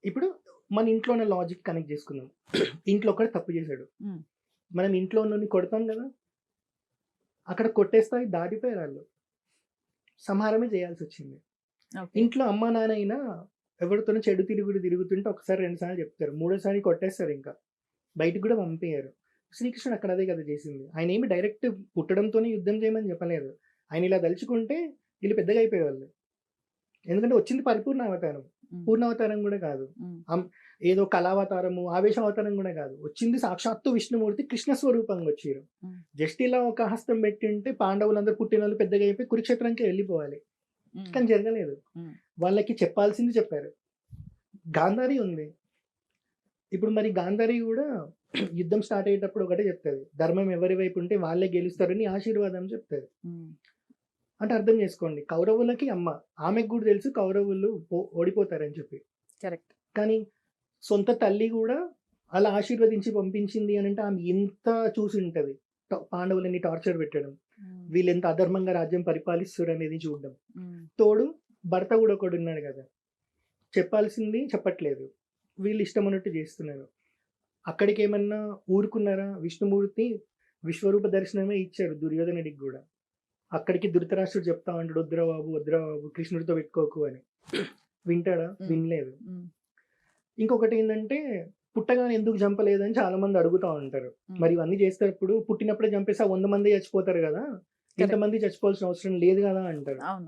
ఇప్పుడు మన ఇంట్లో ఉన్న లాజిక్ కనెక్ట్ చేసుకుందాం. ఇంట్లో ఒకడు తప్పు చేశాడు. హ్మ్. మనం ఇంట్లో ఉన్నోడిని కొడతాం గదా! అక్కడ కొట్టే స్థాయికి దాటిపోయారాళ్ళు. సంహారమే చేయాల్సొచ్చింది. ఓకే. ఇంట్లో అమ్మా, నాన్న అయినా ఎవరితోనో చెడు తిరుగుడు తిరుగుతుంటే ఒకసారి, 2 సార్లు చెప్తారు. మూడోసారి కొట్టేస్తారింక. బయటికి గూడా పంపియ్యరు. శ్రీకృష్ణుడు అక్కడ అదే కదా చేసింది. ఆయనేమి డైరెక్ట్ పుట్టడంతోనే యుద్ధం చేయమని చెప్పలేదు. ఆయన ఇలా దలుచుకుంటే వీళ్ళు పెద్దగా అయిపోయేవాళ్ళు. ఎందుకంటే వచ్చింది పరిపూర్ణ అవతారం. హ్మ్. పూర్ణావతారం గూడా కాదు. హ్మ్. ఏదో కళావతారము, ఆవేశావతారం గూడా గాదు. వచ్చింది సాక్షాత్తు విష్ణుమూర్తి కృష్ణ స్వరూపంగా వచ్చిర్రు. హ్మ్. జస్ట్ ఇలా ఒక హస్తం పెట్టింటే పాండవులందరూ పుట్టినోళ్ళు పెద్దగా అయిపోయి కురుక్షేత్రానికి వెళ్ళిపోవాలి. హ్మ్. కానీ జరగలేదు. హ్మ్. వాళ్ళకి చెప్పాల్సింది చెప్పారు. గాంధారి ఉంది. ఇప్పుడు మరి గాంధారి గూడా యుద్ధం స్టార్ట్ అయ్యేటప్పుడు ఒకటే చెప్తది. ధర్మం ఎవరి వైపు ఉంటే వాళ్ళే గెలుస్తారని ఆశీర్వాదం చెప్తది. హ్మ్. అంటే అర్థం చేసుకోండి. కౌరవులకి అమ్మ. ఆమెకు గూడా తెలుసు కౌరవులు ఓడిపోతారని చెప్పి. కరెక్ట్. కానీ సొంత తల్లి గూడా అలా ఆశీర్వదించి పంపించింది అనంటే ఆమె ఎంత చూసుంటది. పాండవులని టార్చర్ పెట్టడం. హ్మ్. వీళ్ళెంత అధర్మంగా రాజ్యం పరిపాలిస్తుర్రనేది చూడడం. హ్మ్. తోడు భర్త గూడా ఒకడున్నాడు గదా! చెప్పాల్సింది చెప్పట్లేదు. వీళ్ళు ఇష్టమున్నట్టు జేస్తున్నారు. అక్కడికేమన్నా ఊరుకున్నారా? విష్ణుమూర్తి విశ్వరూప దర్శనమే ఇచ్చారు దుర్యోధనుడికి గూడా. అక్కడికి ధృతరాష్ట్రుడు చెప్తా ఉంటాడు. "వద్దురా బాబు, వద్దురా బాబు కృష్ణుడితో పెట్టుకోకు" అని. వింటాడా? హ్మ్. వినలేదు. హ్మ్. ఇంకొకటేందంటే, పుట్టగానే ఎందుకు చంపలేదని చాలామంది అడుగుతా ఉంటారు. హ్మ్. మరి ఇవన్నీ చేసేటప్పుడు పుట్టినప్పుడే చంపేస్తే ఆ 100 మందే చచ్చిపోతారు గదా! కరెక్ట్. ఇంతమంది చచ్చిపోవాల్సిన అవసరం లేదు గదా! అంటారు. అవును.